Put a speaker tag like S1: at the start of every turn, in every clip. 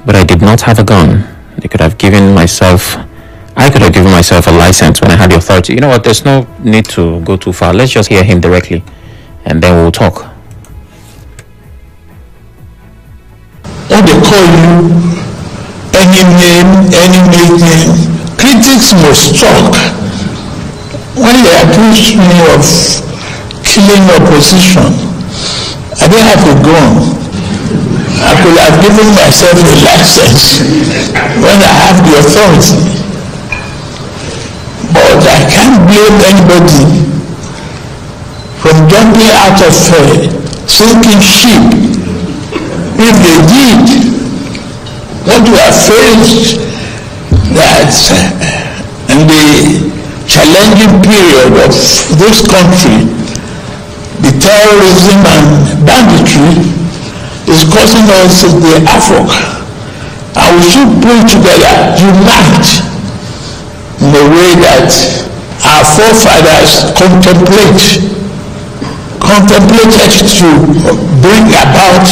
S1: but I did not have a gun. I could have given myself a license when I had the authority. You know what? There's no need to go too far. Let's just hear him directly, and then we'll talk.
S2: When they call you any name, any nickname, critics must talk. When they accuse me of killing opposition, I didn't have a gun. I could have given myself a license when I have the authority. But I can't blame anybody from jumping out of a sinking ship. If they did, what we are faced that in the challenging period of this country, the terrorism and banditry is causing us the havoc, and we should pull together, unite in a way that our forefathers contemplated to bring about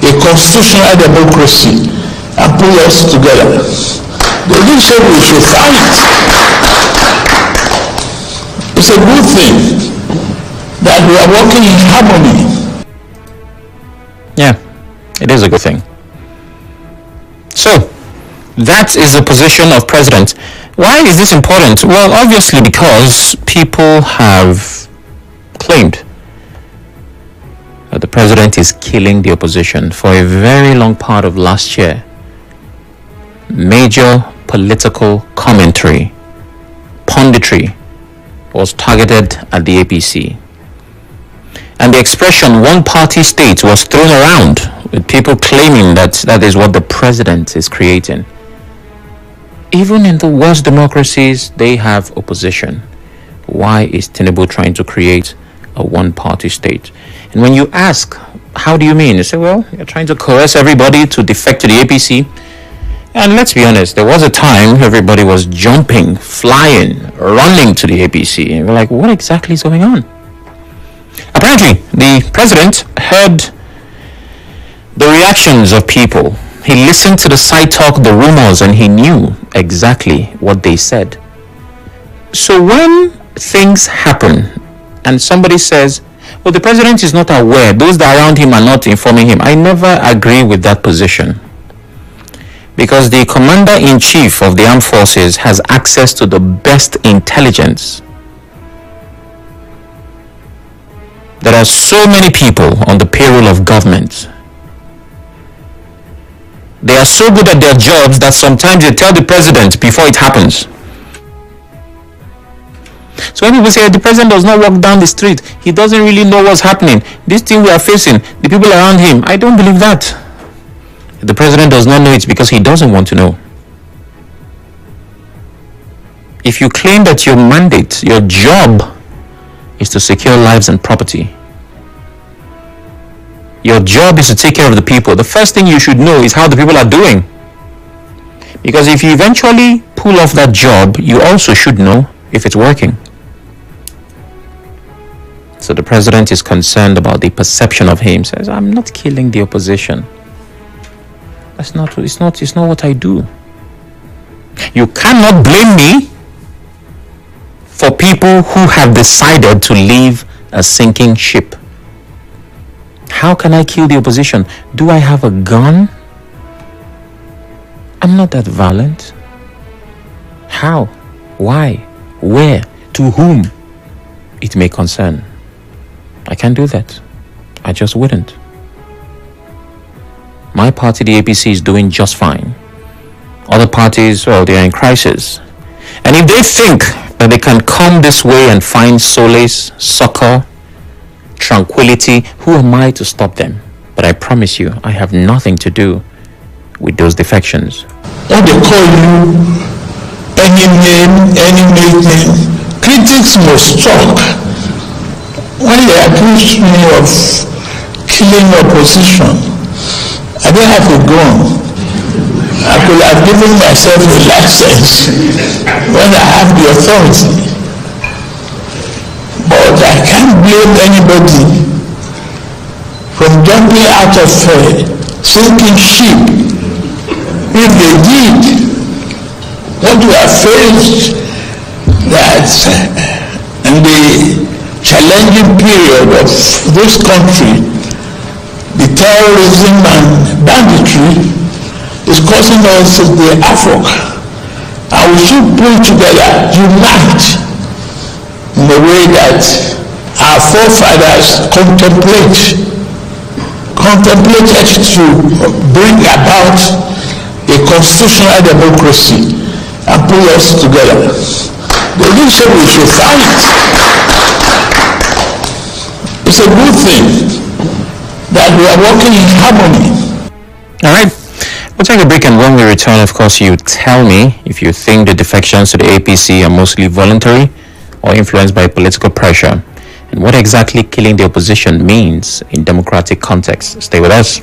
S2: a constitutional democracy and pull us together. They didn't say we should fight. It's a good thing that we are working in harmony.
S1: Yeah, it is a good thing. So, that is the position of president. Why is this important? Well, obviously because people have claimed that the president is killing the opposition. For a very long part of last year, major political commentary, punditry, was targeted at the APC. And the expression one-party state was thrown around, with people claiming that that is what the president is creating. Even in the worst democracies, they have opposition. Why is Tinubu trying to create a one-party state? And when you ask, how do you mean? You say, well, you're trying to coerce everybody to defect to the APC. And let's be honest, there was a time everybody was jumping, flying, running to the APC. And we're like, what exactly is going on? Apparently, the president heard the reactions of people. He listened to the side talk, the rumors, and he knew exactly what they said. So when things happen and somebody says, well, the president is not aware, those that are around him are not informing him, I never agree with that position. Because the commander-in-chief of the armed forces has access to the best intelligence. There are so many people on the payroll of government. They are so good at their jobs that sometimes they tell the president before it happens. So when people say the president does not walk down the street, he doesn't really know what's happening, this thing we are facing, the people around him, I don't believe that. The president does not know it because he doesn't want to know. If you claim that your mandate, your job, is to secure lives and property, your job is to take care of the people, the first thing you should know is how the people are doing. Because if you eventually pull off that job, you also should know if it's working. So the president is concerned about the perception of him. Says, I'm not killing the opposition. It's not what I do. You cannot blame me for people who have decided to leave a sinking ship. How can I kill the opposition? Do I have a gun? I'm not that violent. How? Why? Where? To whom? It may concern. I can't do that. I just wouldn't. My party, the APC, is doing just fine. Other parties, well, they are in crisis. And if they think that they can come this way and find solace, succor, tranquility, who am I to stop them? But I promise you, I have nothing to do with those defections.
S2: When they call you any name, any nickname, critics must talk. When they accuse me of killing opposition, I didn't have a gun. I could have given myself a license when I have the authority. But I can't blame anybody from jumping out of a sinking ship. If they did, what we have faced that in the challenging period of this country, the terrorism and banditry is causing us the havoc. And we should pull together, unite in a way that our forefathers contemplated to bring about a constitutional democracy and pull us together. They didn't say we should fight. It's a good thing that we are working in harmony.
S1: All right. We'll take a break, and when we return, of course, you tell me if you think the defections to the APC are mostly voluntary or influenced by political pressure, and what exactly killing the opposition means in democratic context. Stay with us.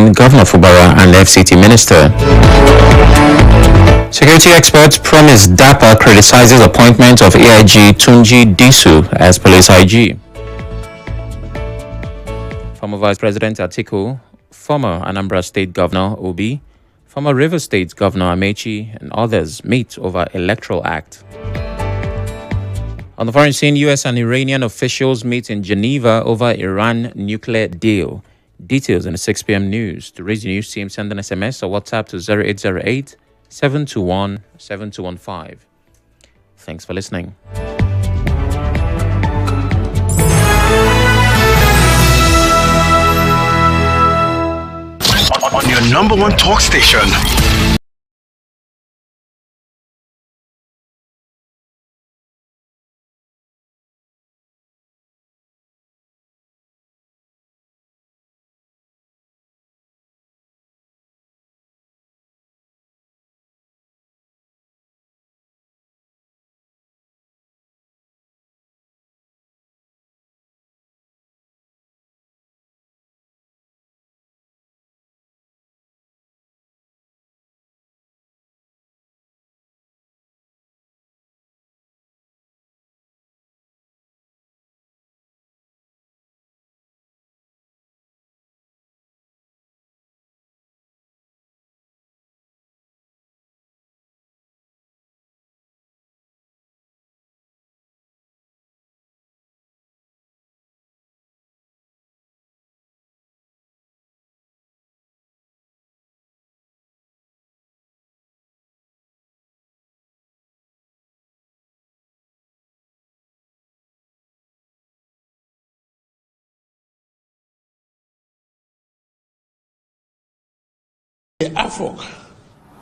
S1: between Governor Fubara and the FCT minister. Security experts promise DAPA criticizes appointment of AIG Tunji Disu as police IG. Former Vice President Atiku, former Anambra State Governor Obi, former Rivers State Governor Amechi, and others meet over Electoral Act. On the foreign scene, US and Iranian officials meet in Geneva over Iran nuclear deal. Details in the 6 p.m. news. To raise the news team, send an SMS or WhatsApp to 0808 721 7215. Thanks for listening.
S3: On your number one talk station.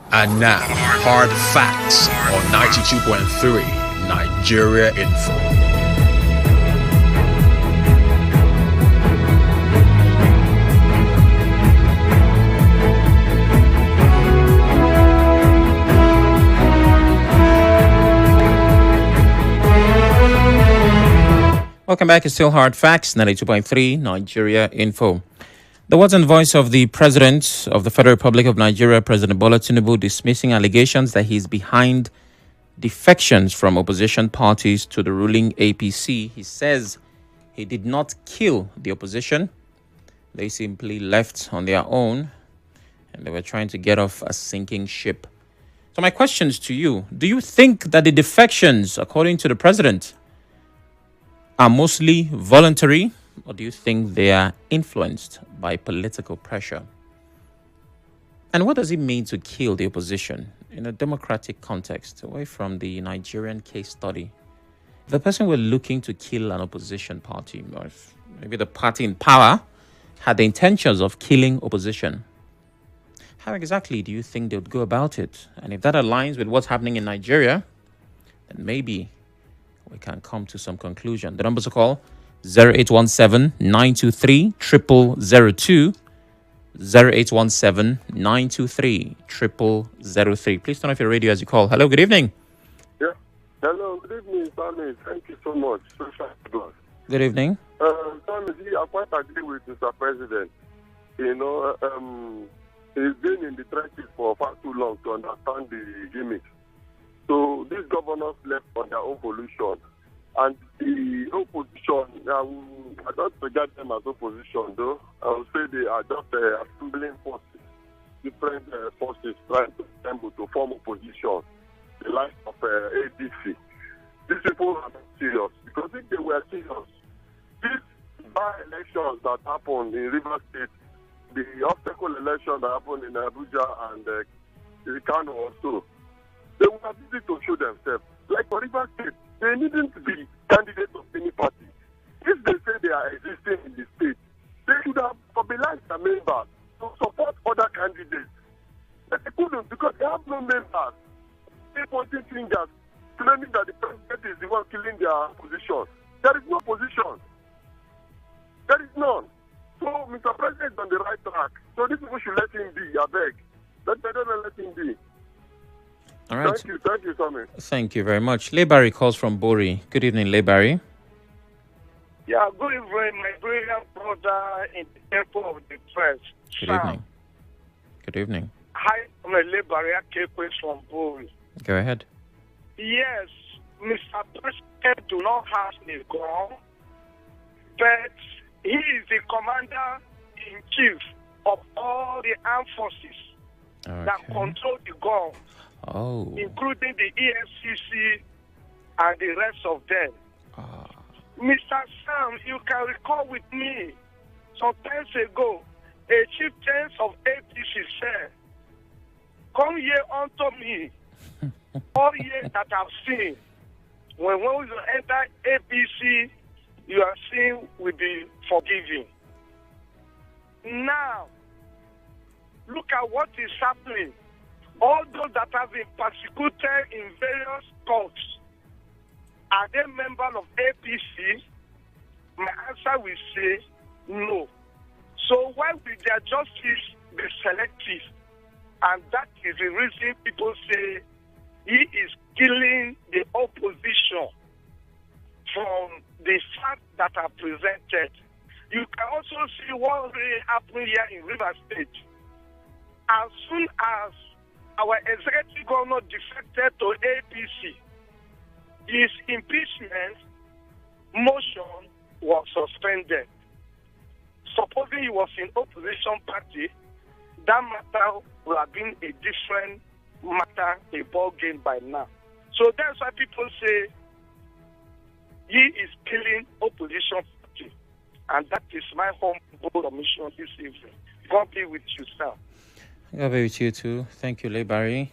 S3: And now, hard facts on 92.3 Nigeria Info.
S1: Welcome back. It's still Hard Facts, 92.3 Nigeria Info. The words and voice of the President of the Federal Republic of Nigeria, President Bola Tinubu, dismissing allegations that he's behind defections from opposition parties to the ruling APC. He says he did not kill the opposition. They simply left on their own and they were trying to get off a sinking ship. So my questions to you, do you think that the defections, according to the President, are mostly voluntary, or do you think they are influenced by political pressure? And what does it mean to kill the opposition in a democratic context, away from the Nigerian case study? If the person were looking to kill an opposition party, or if maybe the party in power had the intentions of killing opposition, how exactly do you think they would go about it? And if that aligns with what's happening in Nigeria, then maybe we can come to some conclusion. The numbers to call 0817-923-0002, 0817-923-0003. Please turn off your radio as you call. Hello, good evening.
S4: Yeah. Hello, good evening, Sammy. Thank you so much.
S1: Good evening.
S4: Sammy, I quite agree with Mr. President. You know, he's been in the trenches for far too long to understand the gimmicks. So these governors left on their own pollution. And the opposition, I don't regard them as opposition, though. I would say they are just assembling forces, different forces trying to assemble to form opposition, the likes of ADC. These people are not serious, because if they were serious, these by-elections that happened in Rivers State, the obstacle election that happened in Abuja and Kano also, they were busy to show themselves. Like for Rivers State, they needn't be candidates of any party. If they say they are existing in the state, they should have mobilized their members to support other candidates. But they couldn't, because they have no members. They pointing fingers, claiming that the president is the one killing their opposition. There is no opposition. There is none. So Mr. President is on the right track. So these people should let him be, I beg. Let him be.
S1: All right.
S4: Thank you, Sammy.
S1: Thank you very much. Lebari calls from Bori. Good evening, Lebari.
S5: Yeah, good evening, my brilliant brother in the temple of the press.
S1: Good evening. Good evening.
S5: Hi, I'm a Barrier Cape from Bowie.
S1: Go ahead.
S5: Yes, Mr. President do not have a gun, but he is the commander-in-chief of all the armed forces that control the gun, including the EFCC and the rest of them. Mr. Sam, you can recall with me, some times ago, a chieftain of APC said, "Come here unto me, all ye that have seen. When you enter APC, your sin will be forgiven." Now, look at what is happening. All those that have been persecuted in various courts, are they members of APC? My answer will say no. So why will their justice be selective? And that is the reason people say he is killing the opposition from the facts that are presented. You can also see what really happened here in River State. As soon as our executive governor defected to APC, his impeachment motion was suspended. Supposing he was in opposition party, that matter would have been a different matter, a ball game by now. So that's why people say he is killing opposition party. And that is my humble submission this evening. God be with you, sir.
S1: God be with you too. Thank you, Barry.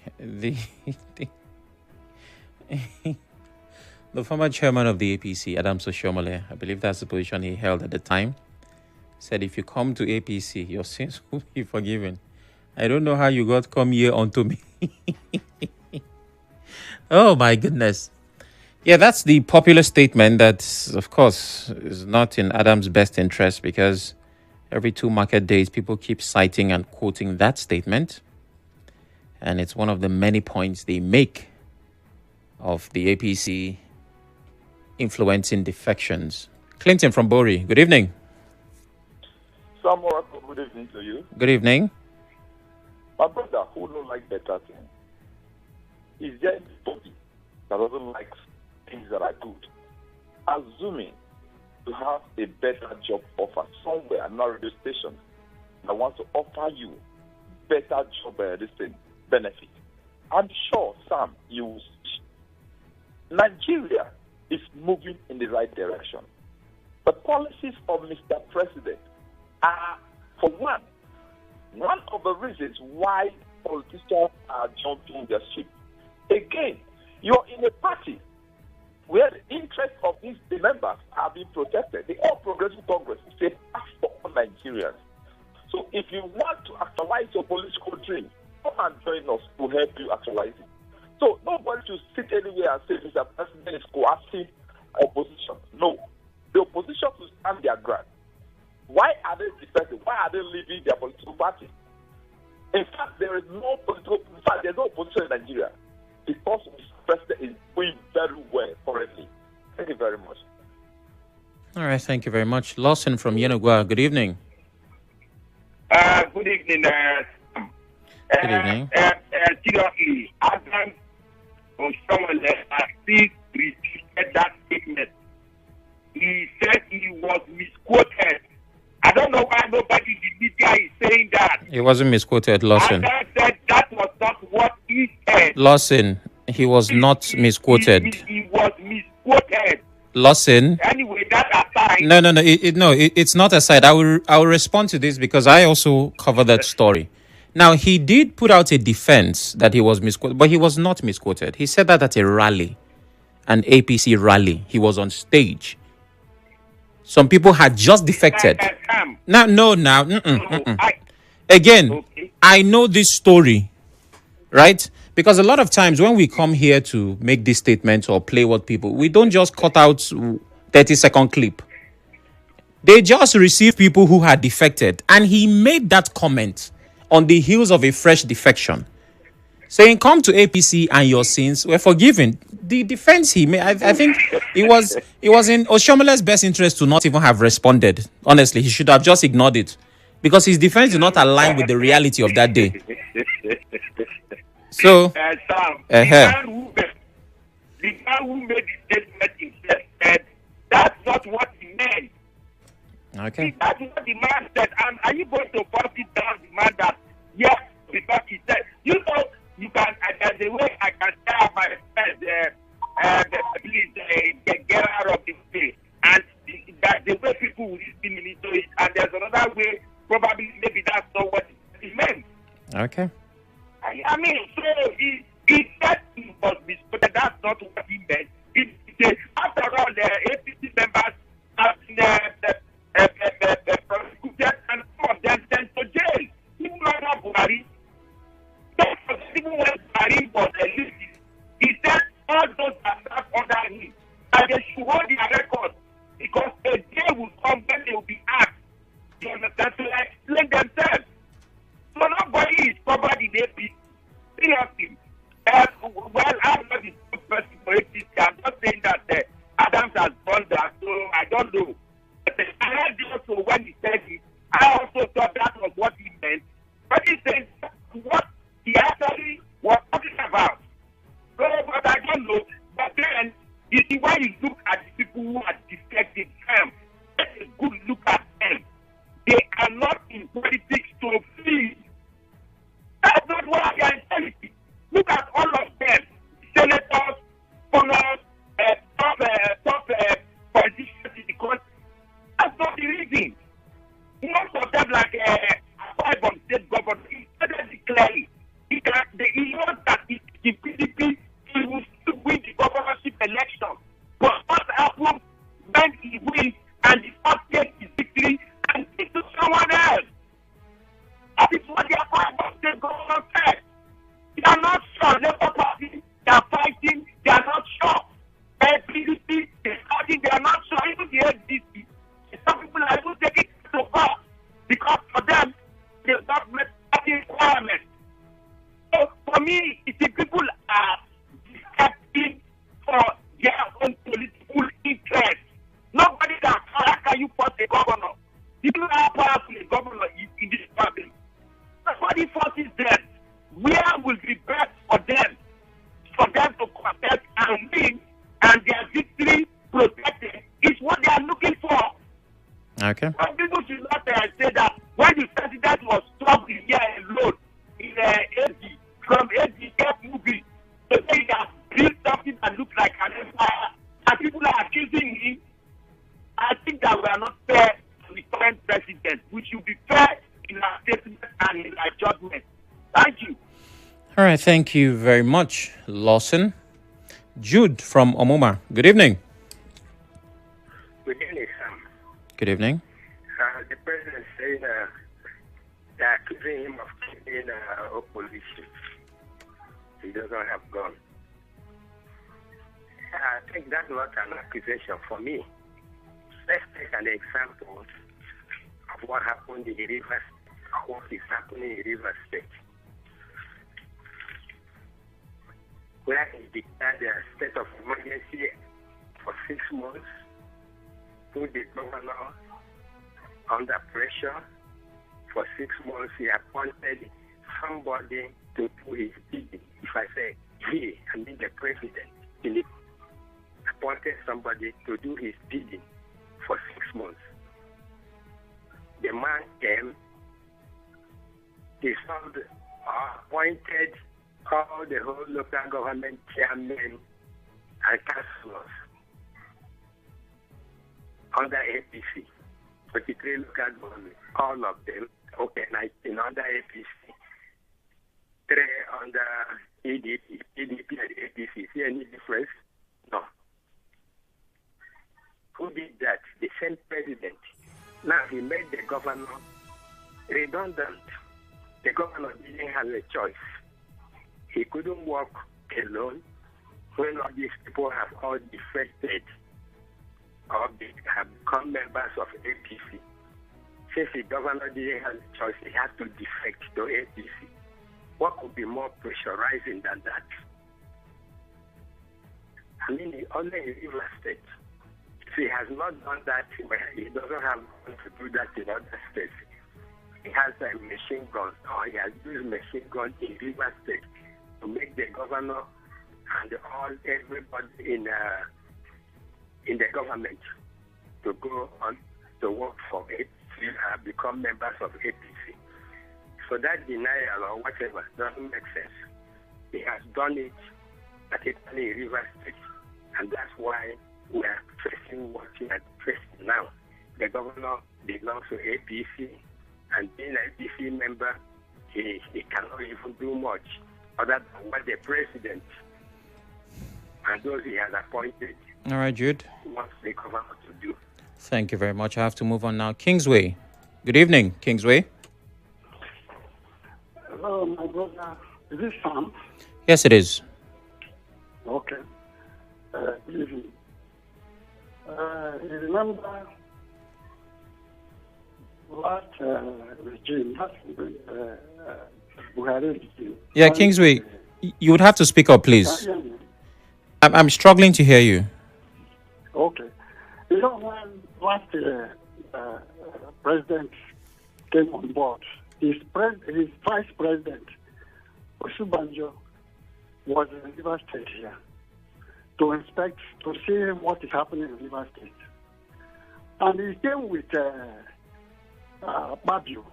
S1: The former chairman of the APC, Adams Oshiomhole, I believe that's the position he held at the time, said if you come to APC, your sins will be forgiven. I don't know how you got come here unto me. Oh, my goodness. Yeah, that's the popular statement that, of course, is not in Adam's best interest, because every 2 market days, people keep citing and quoting that statement. And it's one of the many points they make of the APC influencing defections. Clinton from Bori, good evening.
S6: Sam, good evening to you.
S1: Good evening.
S6: My brother, who don't like better things, is there anybody that doesn't like things that are good? Assuming you have a better job offer somewhere, not radio station, that wants to offer you better job benefit. I'm sure, Sam, you Nigeria is moving in the right direction. The policies of Mr. President are, for one of the reasons why politicians are jumping the ship. Again, you're in a party where the interests of these members are being protected. The All Progressive Congress is a path for all Nigerians. So if you want to actualize your political dream, come and join us to help you actualize it. So nobody should sit anywhere and say Mr. President is coercing opposition. No. The opposition should stand their ground. Why are they defecting? Why are they leaving their political party? In fact, there's no opposition in Nigeria, because Mr. President is doing very well currently. Thank you very much.
S1: All right, thank you very much. Lawson from Yenagua, good evening.
S7: Good evening.
S1: Good evening.
S7: Seriously, Adam Oshiomhole has still repeated that statement. He said he was misquoted. I don't know why nobody in the media is saying that.
S1: He wasn't misquoted, Lawson.
S7: Adam said that was not what he said.
S1: Lawson, he was not misquoted.
S7: He was misquoted.
S1: Lawson.
S7: Anyway, that aside.
S1: No. It's not aside. I will respond to this because I also covered that story. Now, he did put out a defense that he was misquoted, but he was not misquoted. He said that at a rally, an APC rally. He was on stage. Some people had just defected. Again, I know this story, right? Because a lot of times when we come here to make these statements or play what people, we don't just cut out 30-second clip. They just receive people who had defected. And he made that comment on the heels of a fresh defection, saying, come to APC and your sins were forgiven. The defense he made, I think it was in Oshiomhole's best interest to not even have responded. Honestly, he should have just ignored it. because his defense is not aligned with the reality of that day. So,
S7: Sam,
S1: uh-huh.
S7: the man who made the statement himself said that's not what he meant.
S1: Okay.
S7: That's what the man said. And are you going to force it down the man that, yes, because he said, you know, you can, there's a way I can tell my friends, please get out of the way. And that's the way people will listen into it. And there's another way, probably, maybe that's not what he meant.
S1: Okay.
S7: I mean, so he said he was misquoted. That's not what he meant. After all, the APC members have been prosecuted and some of them sent to jail. Even Mama Buhari, even when Buhari was elected, he said all those that serve under him, that they should hold their record because a day will come when they will be asked, you understand, to explain themselves. So nobody is covered in APC. Seriously. Well, I'm not the person for APC. I'm just saying that Adams has done that, so I don't know. But I heard also when he said it, I also thought that was what he meant. But he said what he actually was talking about. So, but I don't know. But then, you see, when you look at the people who are defected, take a good look at them. They are not in politics to feed. That's not what I can tell you. Look at all of them. Senators, governors, top politicians in the country. That's not the reason. Most of them, like five of state governors, he started declaring. He knows that the PDP he will still win the governorship election. But what happens when he wins and the first takes his victory and gives to someone else? That is what the five of state governors said. They are not sure. Labour Party, they are fighting, they are not sure. PDP, they are fighting, they are not sure. Even the HDC, some people are even taking it to court because for them, they have not met the requirements. So for me, if the people are discussing for their own political interest, nobody can. How can you force a governor? People are powerful, a governor in this country. Nobody forces them. Where will be best for them to contest and win, and their victory protected is what they are looking for.
S1: Okay.
S7: But people should not say that when the president was stopped in here alone in AD, from ADF movie, so they have built something that looks like an empire, and people are accusing him. I think that we are not fair to the current president. We should be fair in our statement and in our judgment. Thank you.
S1: All right. Thank you very much, Lawson. Jude from Omuma. Good evening.
S8: Good evening, Sam.
S1: Good evening.
S8: The president said they are accusing him of killing opposition. He doesn't have gun. I think that's not an accusation for me. Let's take an example of what happened in Rivers, what is happening in Rivers State, where he declared a state of emergency for 6 months, put the governor under pressure. For 6 months, he appointed somebody to do his bidding. If I say he, I mean the president, Tinubu appointed somebody to do his bidding for 6 months. The man came, dissolved, appointed all the whole local government chairmen and councillors under APC, 43 local government, all of them, okay, 19 under APC, 3 under PDP and APC. See any difference? No. Who did that? The same president. Now he made the governor redundant. The governor didn't have a choice. He couldn't work alone when all these people have all defected or they have become members of APC. Since the governor didn't have a choice, he had to defect to APC. What could be more pressurizing than that? I mean, only in Rivers State. If he has not done that, he doesn't have to do that in other states. he has a machine gun, or he has used machine gun in River State to make the governor and everybody in the government to go on to work for APC and become members of APC. So that denial or whatever doesn't make sense. He has done it, particularly in River State, and that's why we are facing what we are facing now. The governor belongs to APC, and being an APC member, he cannot even do much other than what the president and those he has appointed.
S1: All right, Jude.
S8: Wants the governor to do.
S1: Thank you very much. I have to move on now. Kingsway. Good evening, Kingsway.
S9: Hello, my brother. Is this Sam?
S1: Yes, it is.
S9: Okay. Good evening. You remember last regime, Buhari regime?
S1: Yeah, Kingsway, you would have to speak up, please. I'm struggling to hear you.
S9: Okay. You know, when last president came on board, his vice president, Osubanjo, was in River State here to inspect, to see what is happening in River State. And he came with Babio,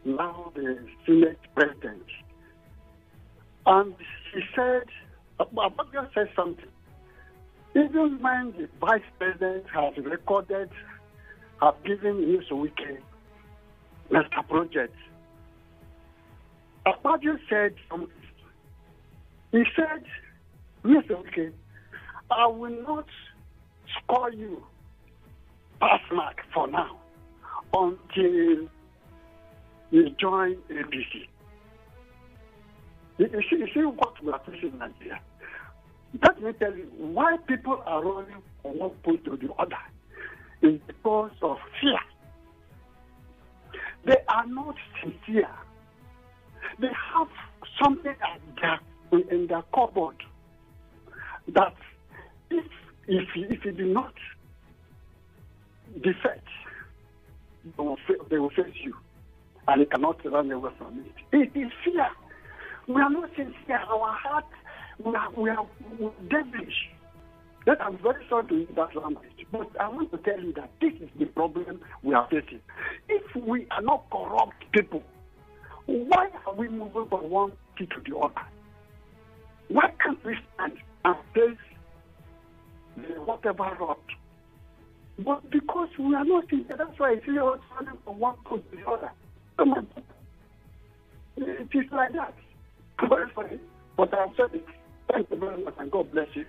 S9: now the Senate president. And he said, Babio said something. Even when the vice president has recorded, have given Newsweek master project, Babio said something. He said, Newsweek, I will not score you pass mark for now until you join APC. You see what we are facing in Nigeria. Let me tell you, why people are running from one point to the other is because of fear. They are not sincere. They have something in their cupboard that if you do not defect, they will face you, and you cannot run away from it. It is fear. We are not sincere. Our heart, we are devilish. That I'm very sorry to use that language, but I want to tell you that this is the problem we are facing. If we are not corrupt people, why are we moving from one to the other? Why can't we stand and face whatever rot? But because we are not sincere, that's why I see us running from one to the other. Come on. It is like that. Very funny. But I've said it. Thank you very much, and God bless you.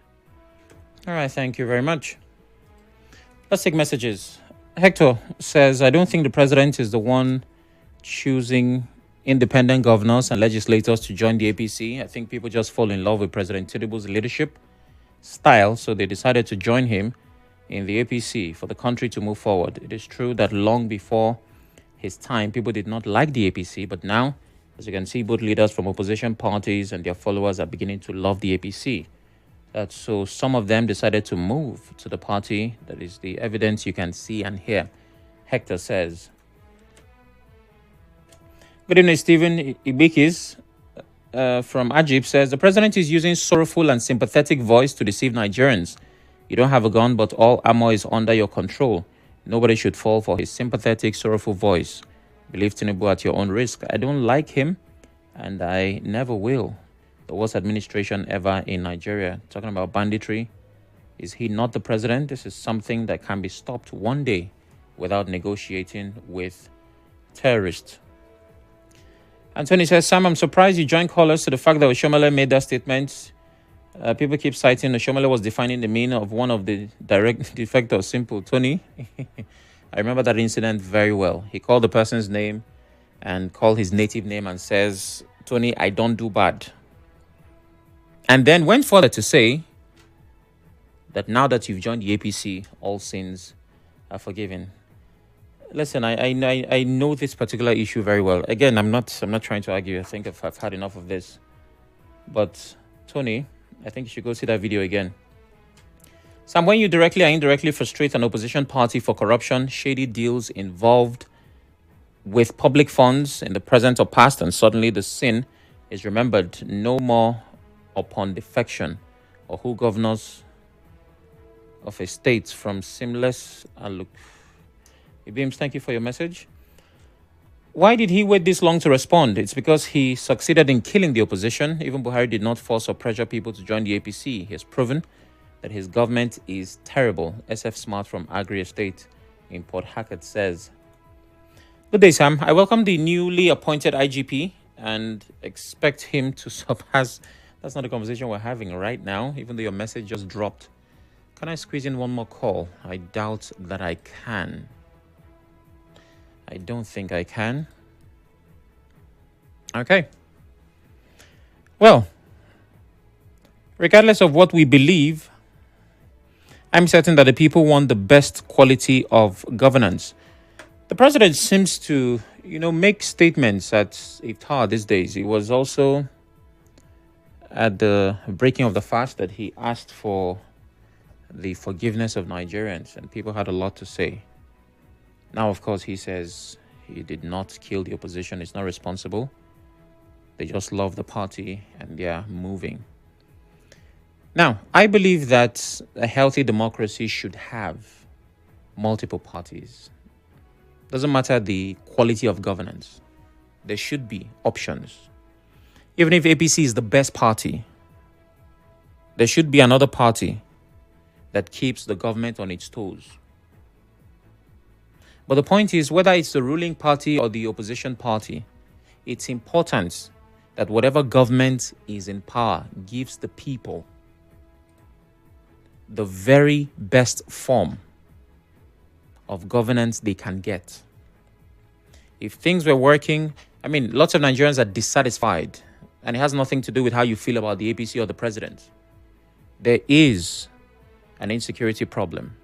S1: All right, thank you very much. Let's take messages. Hector says, I don't think the president is the one choosing independent governors and legislators to join the APC. I think people just fall in love with President Tinubu's leadership style, so they decided to join him in the APC for the country to move forward. It is true that long before his time, people did not like the APC, but now, as you can see, both leaders from opposition parties and their followers are beginning to love the APC. So some of them decided to move to the party. That is the evidence you can see and hear, Hector says. Good evening, Stephen Ibikis from Ajib says, the president is using sorrowful and sympathetic voice to deceive Nigerians. You don't have a gun, but all armor is under your control. Nobody should fall for his sympathetic, sorrowful voice. Believe Tinubu at your own risk. I don't like him, and I never will. The worst administration ever in Nigeria. Talking about banditry. Is he not the president? This is something that can be stopped one day without negotiating with terrorists. Anthony says, Sam, I'm surprised you joined callers to the fact that Oshomole made that statement. People keep citing Oshomole was defining the meaning of one of the direct defectors. Simple. Tony, I remember that incident very well. He called the person's name and called his native name and says, Tony, I don't do bad. And then went further to say that now that you've joined the APC, all sins are forgiven. Listen, I know this particular issue very well. Again, I'm not trying to argue. I think I've had enough of this. But Tony, I think you should go see that video again. Sam, when you directly or indirectly frustrate an opposition party for corruption, shady deals involved with public funds in the present or past, and suddenly the sin is remembered no more upon defection, or who governors of a state from seamless look. Ibims, thank you for your message. Why did he wait this long to respond? It's because he succeeded in killing the opposition. Even Buhari did not force or pressure people to join the APC. He has proven that his government is terrible. SF Smart from Agri Estate in Port Harcourt says, good day, Sam. I welcome the newly appointed IGP and expect him to surpass. That's not the conversation we're having right now, even though your message just dropped. Can I squeeze in one more call? I doubt that I can. I don't think I can. Okay. Well, regardless of what we believe, I'm certain that the people want the best quality of governance. The president seems to, make statements at iftar these days. It was also at the breaking of the fast that he asked for the forgiveness of Nigerians, and people had a lot to say. Now, of course, he says he did not kill the opposition. It's not responsible. They just love the party and they are moving. Now, I believe that a healthy democracy should have multiple parties. Doesn't matter the quality of governance. There should be options. Even if APC is the best party, there should be another party that keeps the government on its toes. But the point is, whether it's the ruling party or the opposition party, it's important that whatever government is in power gives the people the very best form of governance they can get. If things were working, lots of Nigerians are dissatisfied, and it has nothing to do with how you feel about the APC or the president. There is an insecurity problem.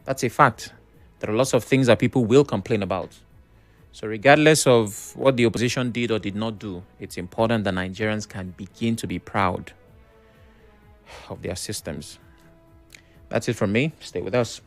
S1: That's a fact. There are lots of things that people will complain about. So regardless of what the opposition did or did not do, it's important that Nigerians can begin to be proud of their systems. That's it from me. Stay with us.